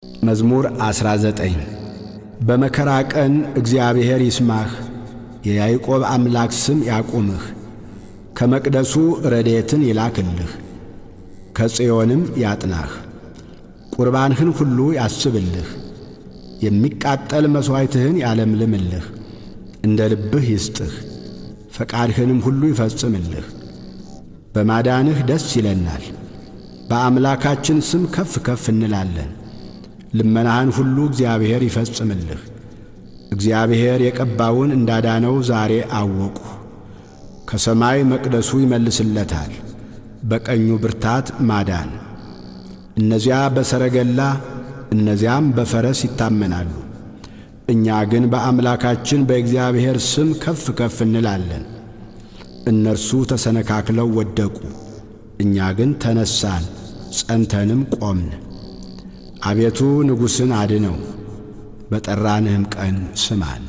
መዝሙር 19 በመከራ ቀን እግዚአብሔር ይስማህ፣ የያዕቆብ አምላክ ስም ያቁምህ። ከመቅደሱ ረድኤትን ይላክልህ፣ ከጽዮንም ያጥናህ። ቁርባንህን ሁሉ ያስብልህ፣ የሚቃጠል መሥዋዕትህን ያለምልምልህ። እንደ ልብህ ይስጥህ፣ ፈቃድህንም ሁሉ ይፈጽምልህ። በማዳንህ ደስ ይለናል፣ በአምላካችን ስም ከፍ ከፍ እንላለን። ልመናህን ሁሉ እግዚአብሔር ይፈጽምልህ። እግዚአብሔር የቀባውን እንዳዳነው ዛሬ አወቁ። ከሰማይ መቅደሱ ይመልስለታል፣ በቀኙ ብርታት ማዳን። እነዚያ በሰረገላ እነዚያም በፈረስ ይታመናሉ። እኛ ግን በአምላካችን በእግዚአብሔር ስም ከፍ ከፍ እንላለን። እነርሱ ተሰነካክለው ወደቁ፣ እኛ ግን ተነሳን፣ ጸንተንም ቆምን። አቤቱ ንጉሥን አድነው፣ በጠራንህም ቀን ስማን።